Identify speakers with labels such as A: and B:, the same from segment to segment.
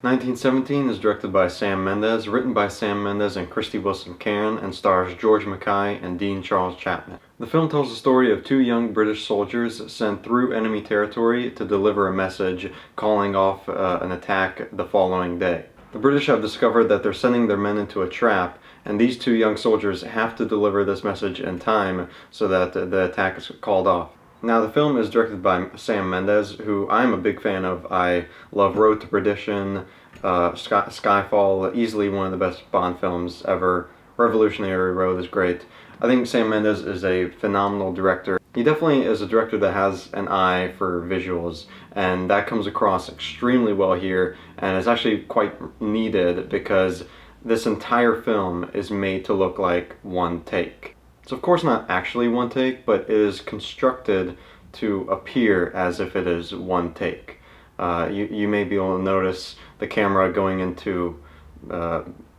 A: 1917 is directed by Sam Mendes, written by Sam Mendes and Krysty Wilson-Cairns, and stars George MacKay and Dean Charles Chapman. The film tells the story of two young British soldiers sent through enemy territory to deliver a message calling off an attack the following day. The British have discovered that they're sending their men into a trap, and these two young soldiers have to deliver this message in time so that the attack is called off. Now, the film is directed by Sam Mendes, who I'm a big fan of. I love Road to Perdition, Skyfall, easily one of the best Bond films ever. Revolutionary Road is great. I think Sam Mendes is a phenomenal director. He definitely is a director that has an eye for visuals, and that comes across extremely well here, and it's actually quite needed because this entire film is made to look like one take. It's of course not actually one take, but it is constructed to appear as if it is one take. You may be able to notice the camera going into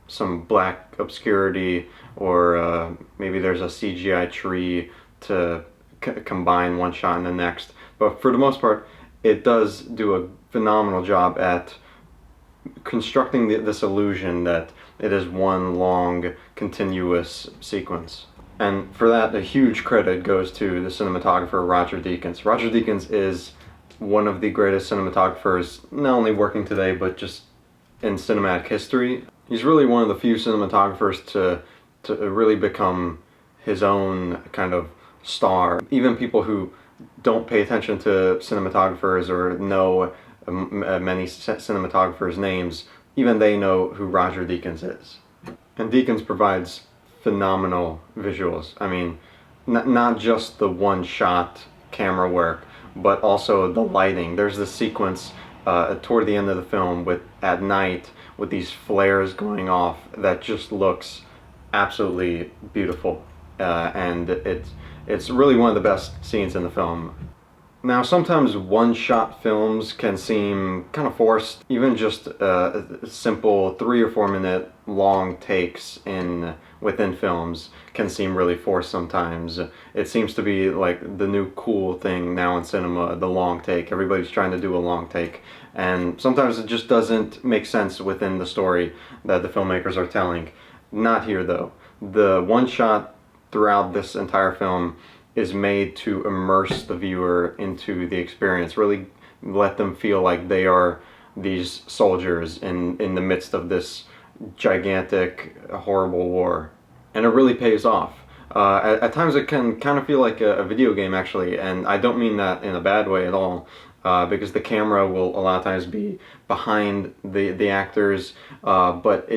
A: some black obscurity, or maybe there's a CGI tree to combine one shot and the next. But for the most part, it does do a phenomenal job at constructing this illusion that it is one long, continuous sequence. And for that, a huge credit goes to the cinematographer Roger Deakins. Roger Deakins is one of the greatest cinematographers, not only working today, but just in cinematic history. He's really one of the few cinematographers to really become his own kind of star. Even people who don't pay attention to cinematographers or know many cinematographers' names, even they know who Roger Deakins is. And Deakins provides phenomenal visuals. I mean, not just the one-shot camera work, but also the lighting. There's this sequence toward the end of the film at night with these flares going off that just looks absolutely beautiful, and it's really one of the best scenes in the film. Now, sometimes one-shot films can seem kind of forced. Even just simple 3 or 4 minute long takes within films can seem really forced sometimes. It seems to be like the new cool thing now in cinema, the long take. Everybody's trying to do a long take, and sometimes it just doesn't make sense within the story that the filmmakers are telling. Not here though. The one-shot throughout this entire film is made to immerse the viewer into the experience, really let them feel like they are these soldiers in the midst of this gigantic, horrible war. And it really pays off. At times it can kind of feel like a video game, actually, and I don't mean that in a bad way at all, because the camera will a lot of times be behind the actors, but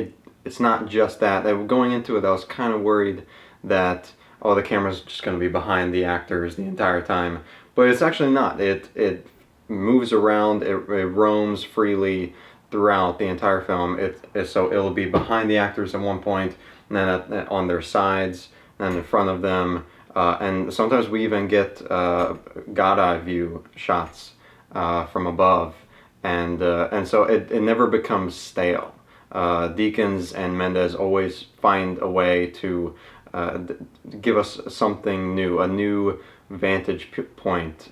A: it's not just that. Going into it, I was kind of worried that, oh, the camera's just going to be behind the actors the entire time. But it's actually not. It moves around, it roams freely throughout the entire film. So it'll be behind the actors at one point, and then on their sides, and then in front of them. And sometimes we even get God-eye view shots from above. And so it never becomes stale. Deakins and Mendes always find a way to give us something new, a new vantage point.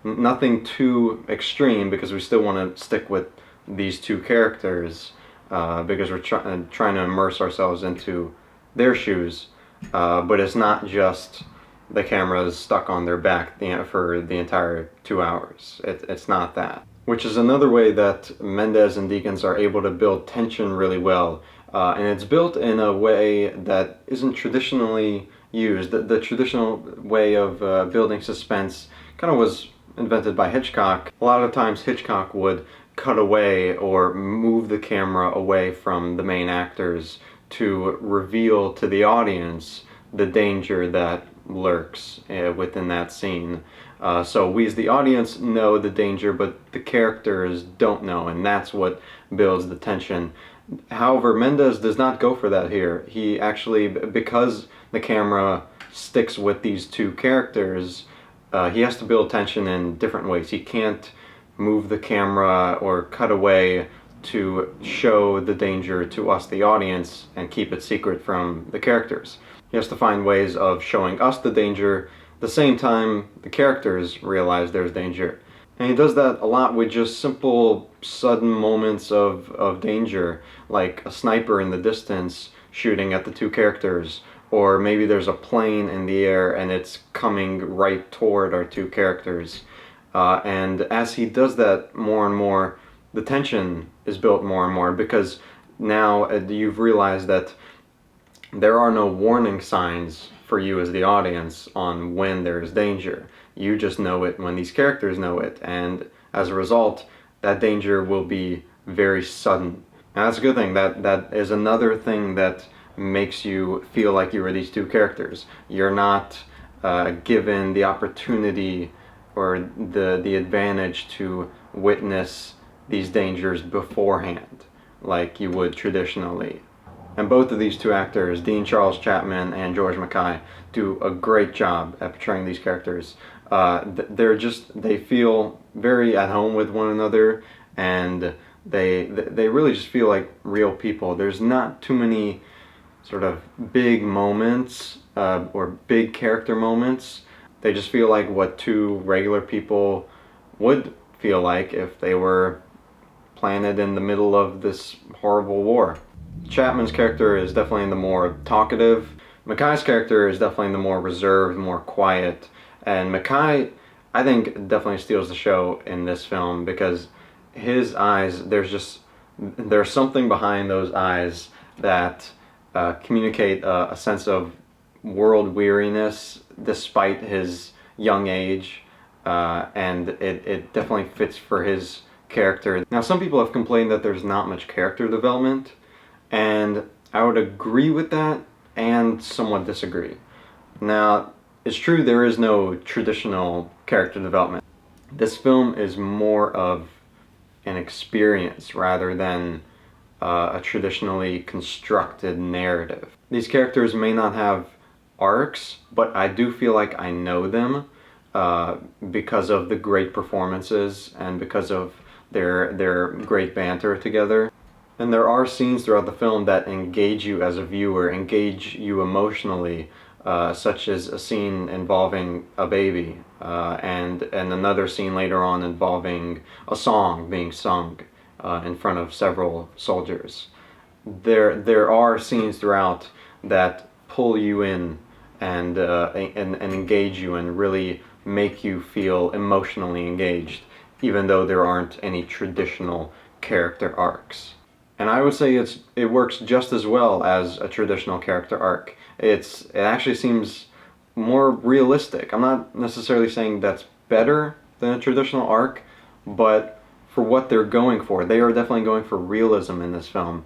A: Nothing too extreme, because we still want to stick with these two characters, because we're trying to immerse ourselves into their shoes, but it's not just the camera is stuck on their back for the entire 2 hours. It's not that. Which is another way that Mendes and Deakins are able to build tension really well. And it's built in a way that isn't traditionally used. The traditional way of building suspense kind of was invented by Hitchcock. A lot of times Hitchcock would cut away or move the camera away from the main actors to reveal to the audience the danger that lurks within that scene. So we as the audience know the danger, but the characters don't know, and that's what builds the tension. However, Mendes does not go for that here. He actually, because the camera sticks with these two characters, he has to build tension in different ways. He can't move the camera or cut away to show the danger to us, the audience, and keep it secret from the characters. He has to find ways of showing us the danger, at the same time the characters realize there's danger. And he does that a lot with just simple, sudden moments of danger, like a sniper in the distance shooting at the two characters, or maybe there's a plane in the air and it's coming right toward our two characters. And as he does that more and more, the tension is built more and more, because now you've realized that there are no warning signs for you as the audience on when there is danger. You just know it when these characters know it, and as a result, that danger will be very sudden. And that's a good thing. That is another thing that makes you feel like you are these two characters. You're not given the opportunity or the advantage to witness these dangers beforehand like you would traditionally. And both of these two actors, Dean Charles Chapman and George MacKay, do a great job at portraying these characters. They feel very at home with one another, and they really just feel like real people. There's not too many sort of big moments or big character moments. They just feel like what two regular people would feel like if they were planted in the middle of this horrible war. Chapman's character is definitely the more talkative. MacKay's character is definitely the more reserved, more quiet. And MacKay, I think, definitely steals the show in this film, because his eyes, there's something behind those eyes that communicate a sense of world weariness despite his young age, and it definitely fits for his character. Now, some people have complained that there's not much character development, and I would agree with that and somewhat disagree. Now, it's true there is no traditional character development. This film is more of an experience rather than a traditionally constructed narrative. These characters may not have arcs, but I do feel like I know them because of the great performances and because of their great banter together. And there are scenes throughout the film that engage you as a viewer, engage you emotionally, such as a scene involving a baby, and another scene later on involving a song being sung in front of several soldiers. There are scenes throughout that pull you in and engage you and really make you feel emotionally engaged, even though there aren't any traditional character arcs. And I would say it works just as well as a traditional character arc. It actually seems more realistic. I'm not necessarily saying that's better than a traditional arc, but for what they're going for, they are definitely going for realism in this film.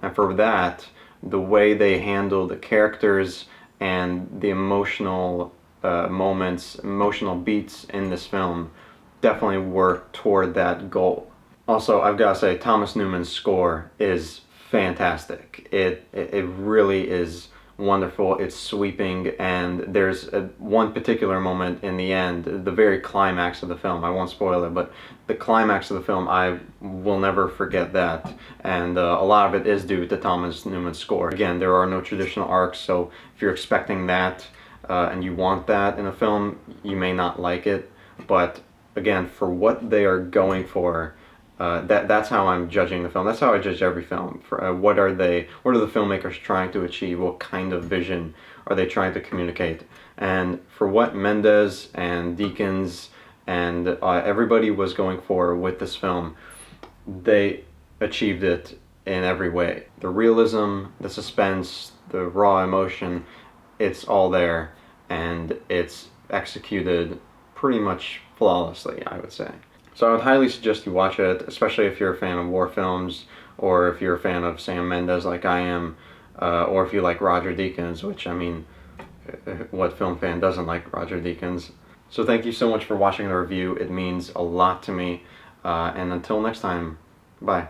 A: And for that, the way they handle the characters and the emotional moments, emotional beats in this film definitely work toward that goal. Also, I've got to say, Thomas Newman's score is fantastic. It really is wonderful. It's sweeping, and there's one particular moment in the end, the very climax of the film. I won't spoil it, but the climax of the film, I will never forget that. And a lot of it is due to Thomas Newman's score. Again, there are no traditional arcs, so if you're expecting that and you want that in a film, you may not like it. But again, for what they are going for, that's how I'm judging the film. That's how I judge every film. For what are the filmmakers trying to achieve? What kind of vision are they trying to communicate? And for what Mendes and Deakins and everybody was going for with this film, they achieved it in every way. The realism, the suspense, the raw emotion, it's all there, and it's executed pretty much flawlessly, I would say. So I would highly suggest you watch it, especially if you're a fan of war films, or if you're a fan of Sam Mendes like I am, or if you like Roger Deakins, which, I mean, what film fan doesn't like Roger Deakins? So thank you so much for watching the review. It means a lot to me. And until next time, bye.